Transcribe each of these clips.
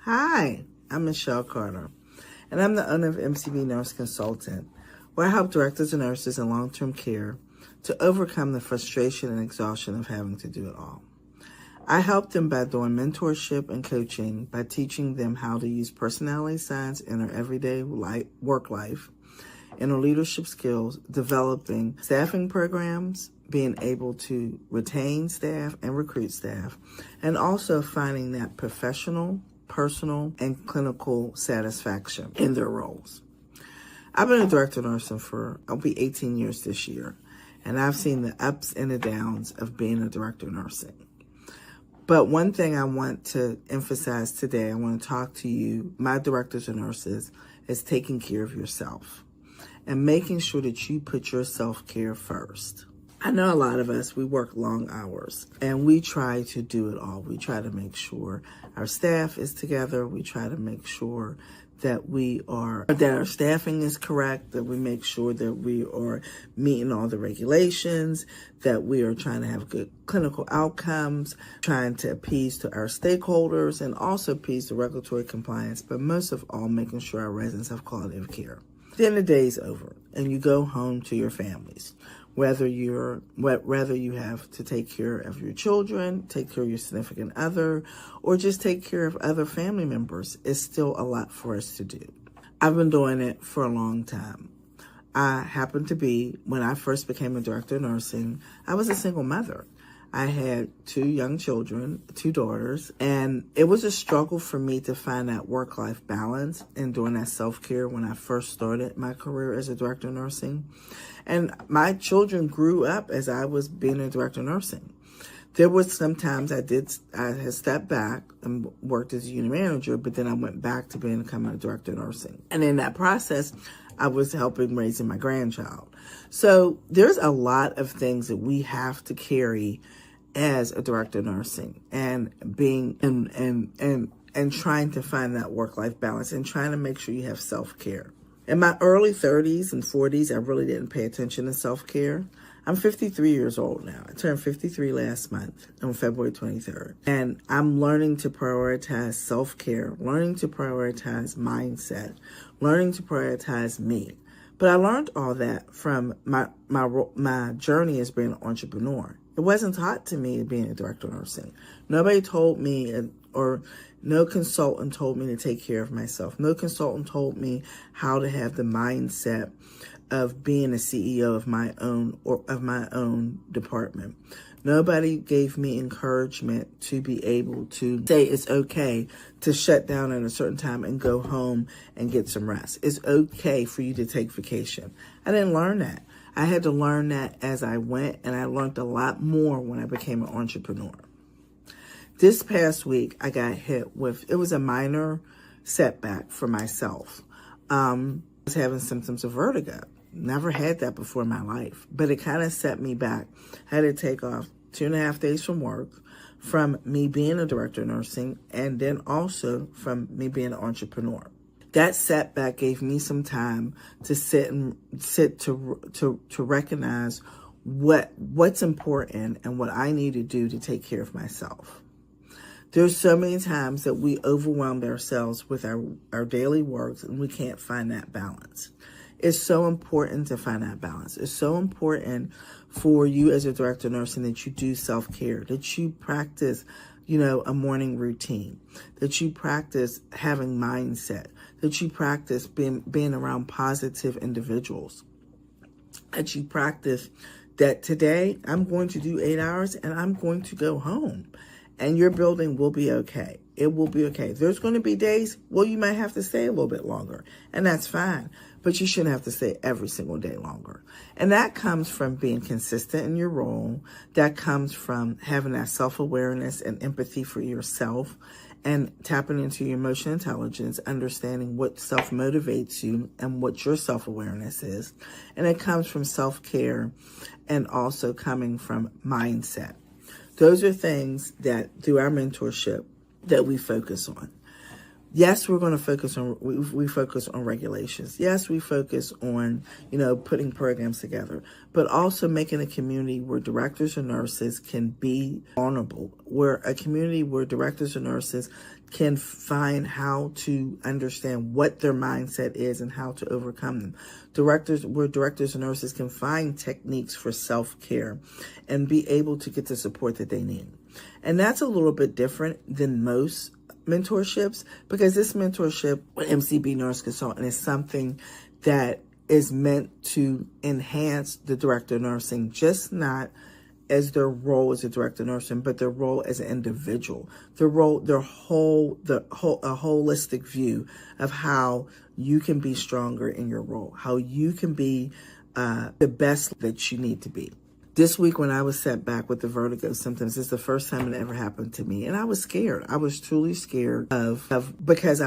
Hi, I'm Michelle Carter, and I'm the owner of MCB Nurse Consultant, where I help directors and nurses in long-term care to overcome the frustration and exhaustion of having to do it all. I help them by doing mentorship and coaching, by teaching them how to use personality science in their everyday work life, in their leadership skills, developing staffing programs, being able to retain staff and recruit staff, and also finding that professional, personal, and clinical satisfaction in their roles. I've been a director of nursing I'll be 18 years this year, and I've seen the ups and the downs of being a director of nursing. But one thing I want to emphasize today, I want to talk to you, my directors of nurses, is taking care of yourself and making sure that you put your self-care first. I know a lot of us, we work long hours and we try to do it all. We try to make sure our staff is together. We try to make sure that our staffing is correct, that we make sure that we are meeting all the regulations, that we are trying to have good clinical outcomes, trying to appease to our stakeholders and also appease to regulatory compliance, but most of all, making sure our residents have quality of care. Then the day's over and you go home to your families. Whether you have to take care of your children, take care of your significant other, or just take care of other family members, it's still a lot for us to do. I've been doing it for a long time. I happened to be, when I first became a director of nursing, I was a single mother. I had 2 young children, 2 daughters, and it was a struggle for me to find that work-life balance and doing that self-care when I first started my career as a director of nursing. And my children grew up as I was being a director of nursing. There was sometimes I had stepped back and worked as a unit manager, but then I went back to becoming a director of nursing. And in that process, I was helping raising my grandchild. So there's a lot of things that we have to carry as a director of nursing, and being and trying to find that work-life balance and trying to make sure you have self-care. In my early 30s and 40s, I really didn't pay attention to self-care. I'm 53 years old now. I turned 53 last month on February 23rd. And I'm learning to prioritize self-care, learning to prioritize mindset, learning to prioritize me. But I learned all that from my journey as being an entrepreneur. It wasn't taught to me being a director of nursing. Nobody told me, or no consultant told me to take care of myself. No consultant told me how to have the mindset of being a CEO of my own department. Nobody gave me encouragement to be able to say it's okay to shut down at a certain time and go home and get some rest. It's okay for you to take vacation. I didn't learn that. I had to learn that as I went, and I learned a lot more when I became an entrepreneur. This past week, I got hit with, it was a minor setback for myself. I was having symptoms of vertigo. Never had that before in my life, but it kind of set me back. I had to take off 2.5 days from work, from me being a director of nursing, and then also from me being an entrepreneur. That setback gave me some time to sit to recognize what's important and what I need to do to take care of myself. There's so many times that we overwhelm ourselves with our daily works and we can't find that balance. It's so important to find that balance. It's so important for you as a director of nursing that you do self-care, that you practice, a morning routine, that you practice having mindset, that you practice being around positive individuals, that you practice that today I'm going to do 8 hours and I'm going to go home, and your building will be okay. It will be okay. There's going to be days, you might have to stay a little bit longer, and that's fine, but you shouldn't have to stay every single day longer. And that comes from being consistent in your role. That comes from having that self-awareness and empathy for yourself, and tapping into your emotional intelligence, understanding what self-motivates you and what your self-awareness is. And it comes from self-care and also coming from mindset. Those are things that, through our mentorship, that we focus on. Yes, we're going to focus on, we focus on regulations. Yes, we focus on, putting programs together, but also making a community where directors and nurses can be vulnerable, where a community where directors and nurses can find how to understand what their mindset is and how to overcome them. Where directors and nurses can find techniques for self-care and be able to get the support that they need. And that's a little bit different than most mentorships, because this mentorship with MCB Nurse Consultant is something that is meant to enhance the director of nursing, just not as their role as a director of nursing, but their role as an individual, a holistic view of how you can be stronger in your role, how you can be the best that you need to be. This week when I was set back with the vertigo symptoms, it's the first time it ever happened to me. And I was scared. I was truly scared because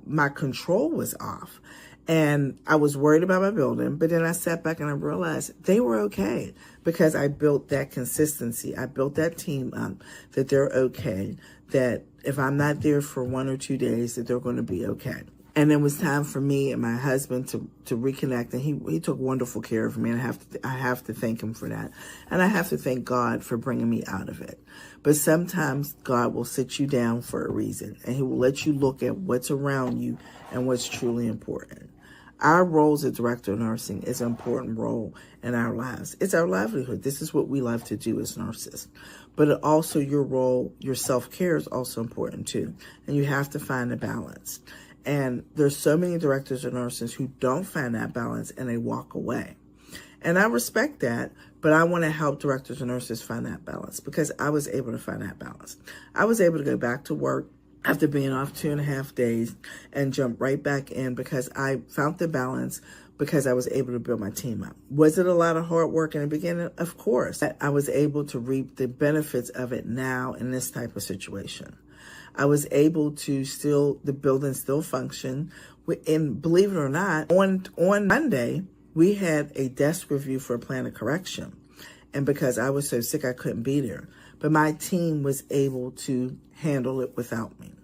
my control was off. And I was worried about my building, but then I sat back and I realized they were okay because I built that consistency. I built that team up, that they're okay, that if I'm not there for 1 or 2 days, that they're going to be okay. And it was time for me and my husband to reconnect, and he took wonderful care of me, and I have to thank him for that. And I have to thank God for bringing me out of it. But sometimes God will sit you down for a reason, and he will let you look at what's around you and what's truly important. Our role as a director of nursing is an important role in our lives. It's our livelihood. This is what we love to do as nurses. But also your role, your self-care is also important too. And you have to find a balance. And there's so many directors of nurses who don't find that balance and they walk away. And I respect that, but I want to help directors and nurses find that balance because I was able to find that balance. I was able to go back to work after being off 2.5 days and jump right back in because I found the balance because I was able to build my team up. Was it a lot of hard work in the beginning? Of course. I was able to reap the benefits of it now in this type of situation. I was able to the building still function. And believe it or not, on Monday, we had a desk review for a plan of correction. And because I was so sick, I couldn't be there. But my team was able to handle it without me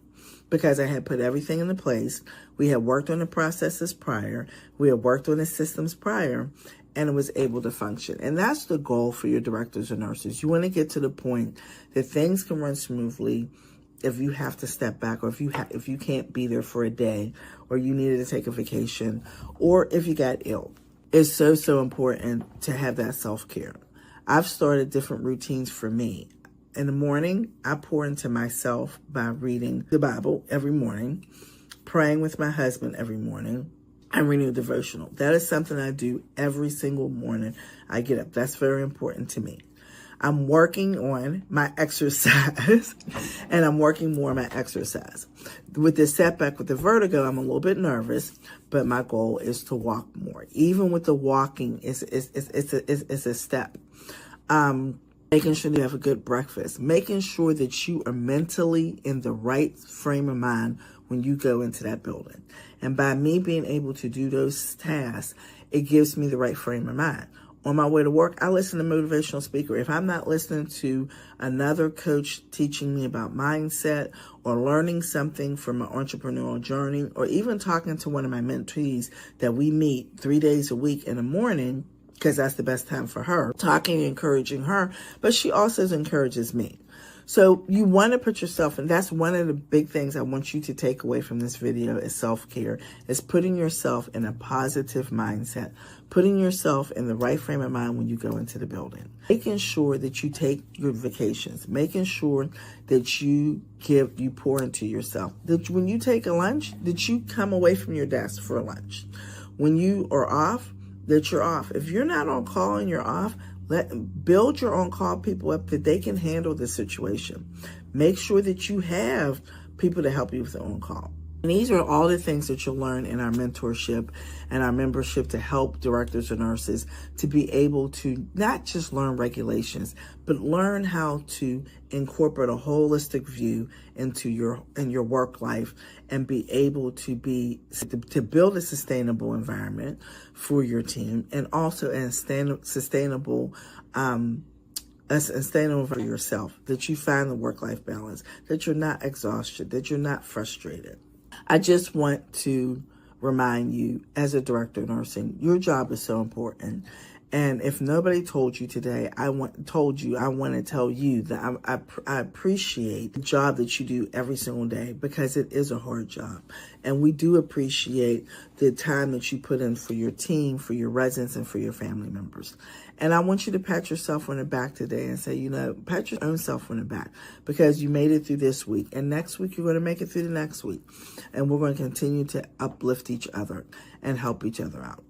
because I had put everything into place. We had worked on the processes prior. We had worked on the systems prior, and it was able to function. And that's the goal for your directors and nurses. You want to get to the point that things can run smoothly if you have to step back, or if you can't be there for a day, or you needed to take a vacation, or if you got ill. It's so important to have that self-care. I've started different routines for me. In the morning, I pour into myself by reading the Bible every morning, praying with my husband every morning, and renew devotional. That is something I do every single morning I get up. That's very important to me. I'm working on my exercise, and I'm working more on my exercise. With this setback with the vertigo, I'm a little bit nervous, but my goal is to walk more. Even with the walking, it's a step. Making sure you have a good breakfast, making sure that you are mentally in the right frame of mind when you go into that building. And by me being able to do those tasks, it gives me the right frame of mind. On my way to work, I listen to motivational speaker. If I'm not listening to another coach teaching me about mindset or learning something from my entrepreneurial journey, or even talking to one of my mentees that we meet 3 days a week in the morning, because that's the best time for her, talking and encouraging her, but she also encourages me. So you want to put yourself, and that's one of the big things I want you to take away from this video is self-care, is putting yourself in a positive mindset, putting yourself in the right frame of mind when you go into the building, making sure that you take your vacations, making sure that you pour into yourself, that when you take a lunch, that you come away from your desk for a lunch. When you are off, that you're off. If you're not on call and you're off, build your on-call people up that they can handle the situation. Make sure that you have people to help you with the on-call. And these are all the things that you'll learn in our mentorship and our membership to help directors and nurses to be able to not just learn regulations, but learn how to incorporate a holistic view into your work life and be able to build a sustainable environment for your team, and also a sustainable for yourself, that you find the work-life balance, that you're not exhausted, that you're not frustrated. I just want to remind you, as a director of nursing, your job is so important. And if nobody told you today, I want to tell you that I appreciate the job that you do every single day, because it is a hard job. And we do appreciate the time that you put in for your team, for your residents, and for your family members. And I want you to pat yourself on the back today and say, pat your own self on the back, because you made it through this week. And next week, you're going to make it through the next week. And we're going to continue to uplift each other and help each other out.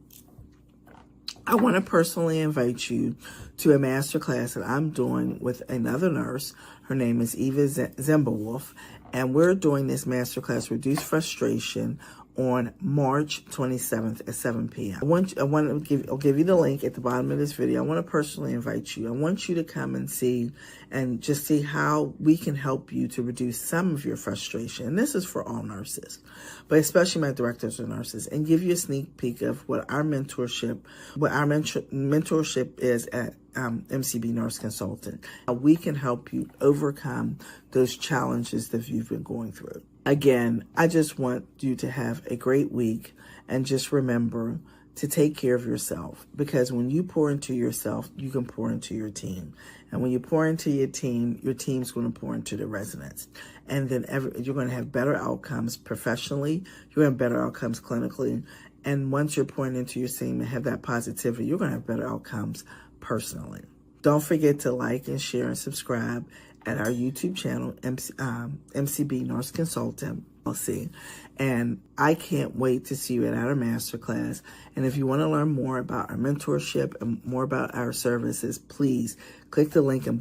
I want to personally invite you to a masterclass that I'm doing with another nurse. Her name is Eva Zimbalwolf, and we're doing this masterclass, Reduce Frustration, on March 27th at 7 p.m. I'll give you the link at the bottom of this video. I want to personally invite you. I want you to come and see how we can help you to reduce some of your frustration. And this is for all nurses, but especially my directors of nurses, and give you a sneak peek of what our mentorship is at MCB Nurse Consultant. How we can help you overcome those challenges that you've been going through. Again, I just want you to have a great week, and just remember to take care of yourself, because when you pour into yourself, you can pour into your team. And when you pour into your team's going to pour into the residents. And then you're going to have better outcomes professionally, you're going to have better outcomes clinically. And once you're pouring into your team and have that positivity, you're going to have better outcomes personally. Don't forget to like and share and subscribe at our YouTube channel, MCB Nurse Consultant, LTC. And I can't wait to see you at our masterclass. And if you want to learn more about our mentorship and more about our services, please click the link below and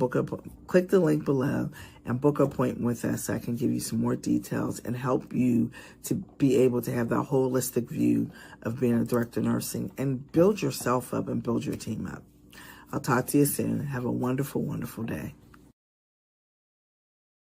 book an appointment with us so I can give you some more details and help you to be able to have that holistic view of being a director of nursing and build yourself up and build your team up. I'll talk to you soon. Have a wonderful, wonderful day.